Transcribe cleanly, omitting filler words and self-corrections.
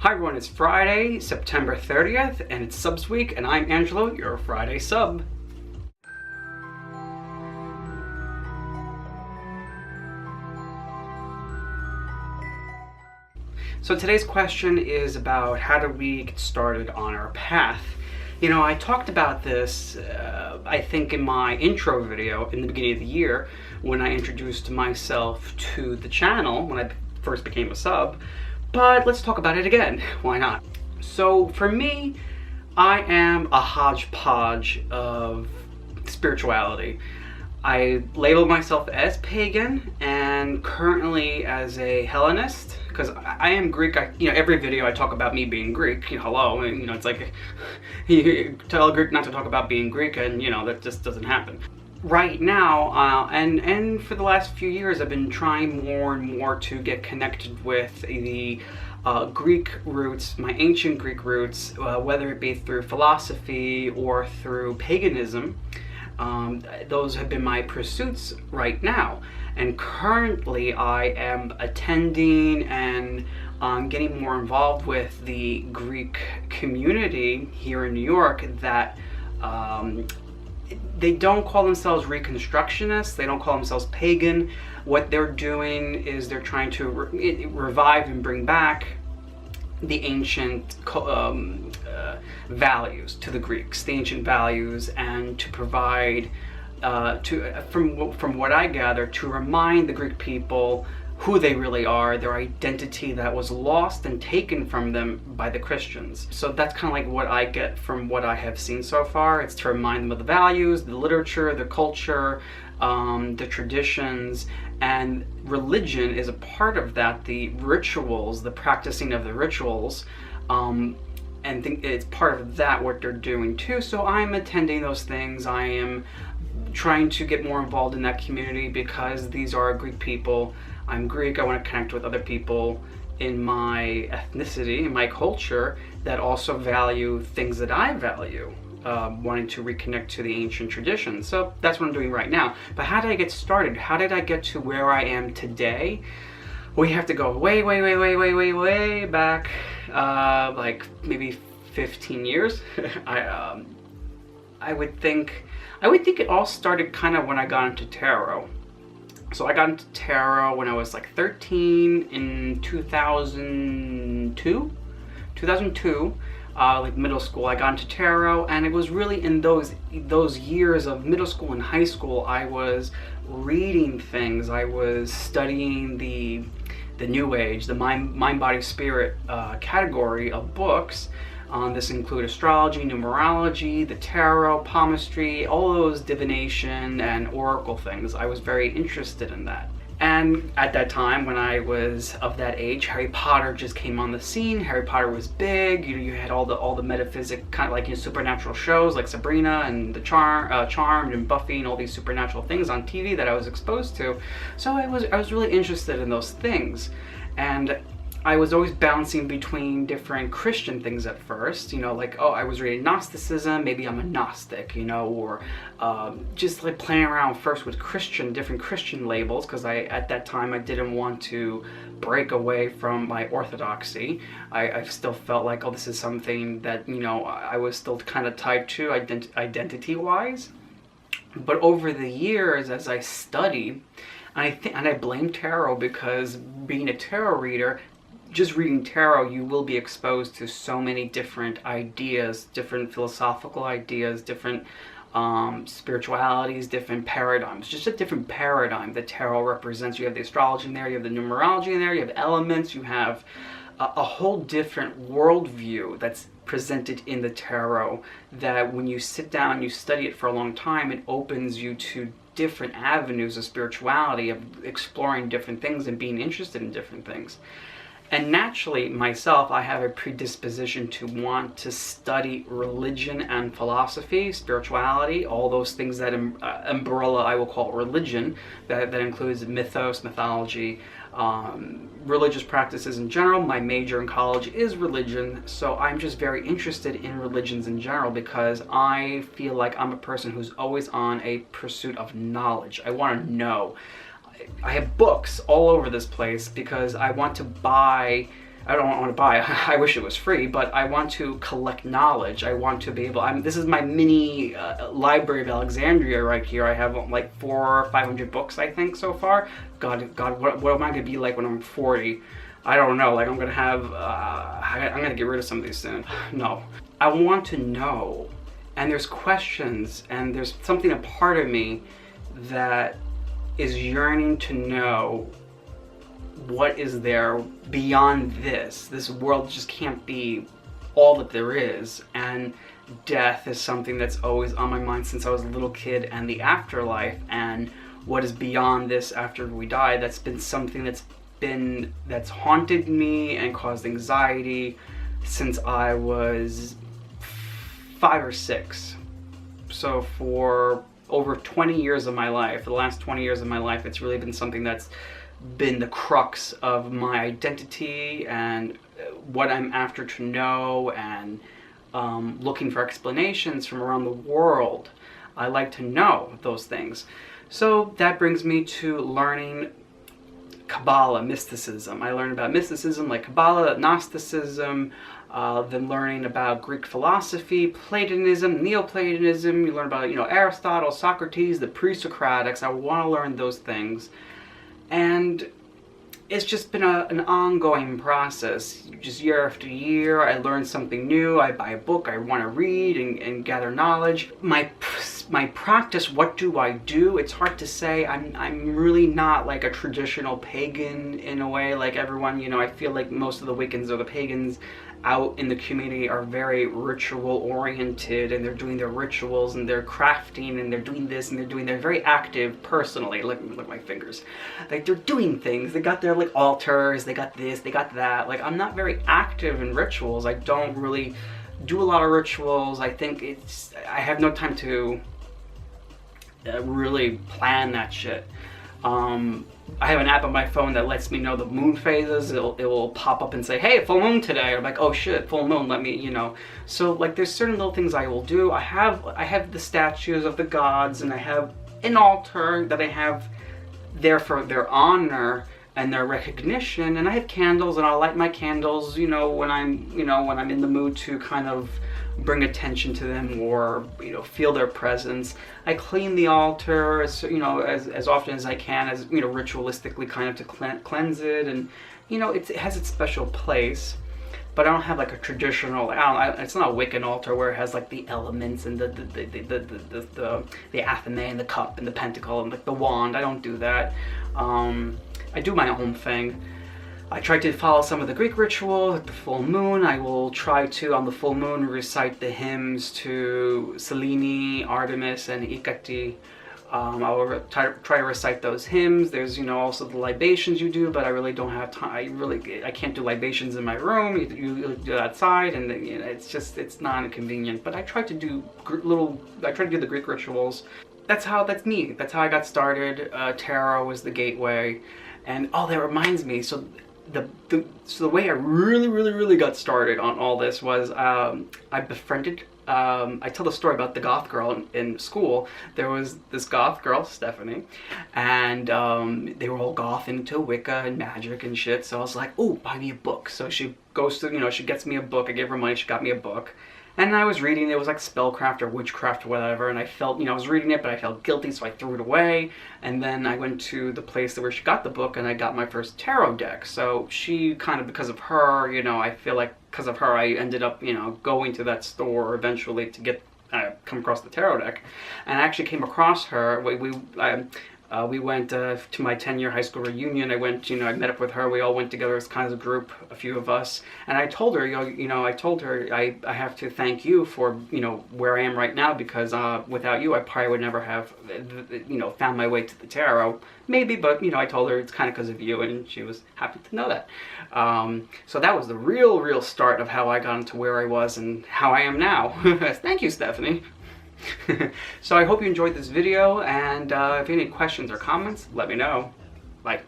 Hi everyone, it's Friday, September 30th, and it's Subs Week, and I'm Angelo, your Friday sub. So today's question is about how do we get started on our path. You know, I talked about this, I think in my intro video in the beginning of the year when I introduced myself to the channel, when I first became a sub, but let's talk about it again. Why not? So for me, I am a hodgepodge of spirituality. I label myself as pagan and currently as a Hellenist because I am Greek. Every video I talk about me being Greek. Hello, it's like you tell a Greek not to talk about being Greek, and that just doesn't happen. Right now, and for the last few years, I've been trying more and more to get connected with the Greek roots, my ancient Greek roots, whether it be through philosophy or through paganism. Those have been my pursuits right now, and currently I am attending and getting more involved with the Greek community here in New York that they don't call themselves Reconstructionists, they don't call themselves pagan. What they're doing is they're trying to revive and bring back the ancient values to the Greeks, the ancient values, and to provide, from what I gather, to remind the Greek people who they really are, their identity that was lost and taken from them by the Christians. So that's kind of like what I get from what I have seen so far. It's to remind them of the values, the literature, the culture, the traditions, and religion is a part of that, the rituals, the practicing of the rituals, and it's part of that what they're doing too. So I'm attending those things. I am trying to get more involved in that community because these are Greek people. I'm Greek. I want to connect with other people in my ethnicity, in my culture, that also value things that I value, wanting to reconnect to the ancient traditions. So that's what I'm doing right now. But how did I get started? How did I get to where I am today? We have to go way back, like maybe 15 years. I would think it all started kind of when I got into tarot. So I got into tarot when I was like 13 in 2002, like middle school. I got into tarot, and it was really in those years of middle school and high school I was reading things. I was studying the New Age, the mind body spirit category of books. This include astrology, numerology, the tarot, palmistry, all those divination and oracle things. I was very interested in that. And at that time, when I was of that age, Harry Potter just came on the scene. Harry Potter was big. You had all the metaphysic, kind of like supernatural shows like Sabrina and the Charmed and Buffy and all these supernatural things on TV that I was exposed to. So I was really interested in those things, and I was always bouncing between different Christian things at first, like, I was reading Gnosticism, maybe I'm a Gnostic, or just like playing around first with different Christian labels, because at that time I didn't want to break away from my orthodoxy. I still felt like, this is something that, I was still kind of tied to identity-wise. But over the years, as I studied, and I blame tarot because being a tarot reader, just reading tarot, you will be exposed to so many different ideas, different philosophical ideas, different spiritualities, different paradigms. Just a different paradigm that tarot represents. You have the astrology in there, you have the numerology in there, you have elements, you have a whole different worldview that's presented in the tarot, that when you sit down and you study it for a long time, it opens you to different avenues of spirituality, of exploring different things and being interested in different things. And naturally, myself, I have a predisposition to want to study religion and philosophy, spirituality, all those things that umbrella I will call religion, that includes mythos, mythology, religious practices in general. My major in college is religion, so I'm just very interested in religions in general because I feel like I'm a person who's always on a pursuit of knowledge. I want to know. I have books all over this place because I want to buy I don't want to buy. I wish it was free, but I want to collect knowledge. I want to be able. This is my mini library of Alexandria right here. I have like 400 or 500 books, I think, so far. God, what am I gonna be like when I'm 40? I don't know. Like I'm gonna have. I'm gonna get rid of some of these soon. No, I want to know. And there's questions, and there's something, a part of me that is yearning to know what is there beyond this. This world just can't be all that there is, and death is something that's always on my mind since I was a little kid, and the afterlife, and what is beyond this after we die. That's been something that's haunted me and caused anxiety since I was 5 or 6. So for over 20 years of my life, the last 20 years of my life, it's really been something that's been the crux of my identity and what I'm after to know, and looking for explanations from around the world. I like to know those things. So that brings me to learning Kabbalah, mysticism. I learned about mysticism like Kabbalah, Gnosticism, then learning about Greek philosophy, Platonism, Neoplatonism. You learn about, Aristotle, Socrates, the pre-Socratics. I want to learn those things. And it's just been an ongoing process. Just year after year, I learn something new. I buy a book I want to read and gather knowledge. My practice, what do I do? It's hard to say. I'm really not like a traditional pagan in a way. Like everyone, I feel like most of the Wiccans or the pagans out in the community are very ritual oriented, and they're doing their rituals and they're crafting and they're doing this and they're very active personally. Look at my fingers. Like they're doing things. They got their like altars, they got this, they got that. Like I'm not very active in rituals. I don't really do a lot of rituals. I think I have no time to really plan that shit. I have an app on my phone that lets me know the moon phases. It will pop up and say, hey, full moon today. I'm like, oh shit, full moon, let me, So like there's certain little things I will do. I have the statues of the gods, and I have an altar that I have there for their honor and their recognition, and I have candles, and I'll light my candles, when I'm in the mood to kind of bring attention to them, or feel their presence. I clean the altar as often as I can, as ritualistically, kind of to cleanse it, and it has its special place. But I don't have like a traditional. It's not a Wiccan altar where it has like the elements and the athame and the cup and the pentacle and like the wand. I don't do that. I do my own thing. I try to follow some of the Greek ritual at the full moon. I will try to, on the full moon, recite the hymns to Selene, Artemis, and Hecate. I will try to recite those hymns. There's, also the libations you do, but I really don't have time. I can't do libations in my room. You do it outside, and it's not inconvenient. But I try to do the Greek rituals. That's me. That's how I got started. Tarot was the gateway. And that reminds me. So the way I really got started on all this was I befriended. I tell the story about the goth girl in school. There was this goth girl, Stephanie, and they were all goth into Wicca and magic and shit. So I was like, "Oh, buy me a book." So she goes to, she gets me a book. I gave her money. She got me a book. And I was reading, it was like spellcraft or witchcraft or whatever, and I felt, I was reading it, but I felt guilty, so I threw it away. And then I went to the place where she got the book, and I got my first tarot deck. So she kind of, because of her, I feel like because of her, I ended up, going to that store eventually to come across the tarot deck. And I actually came across her. We went to my 10-year high school reunion. I met up with her. We all went together as kind of a group, a few of us. And I told her, I have to thank you for, where I am right now, because without you, I probably would never have, found my way to the tarot. Maybe, but, I told her it's kind of because of you, and she was happy to know that. So that was the real start of how I got into where I was and how I am now. Thank you, Stephanie. So I hope you enjoyed this video, and if you have any questions or comments, let me know. Bye.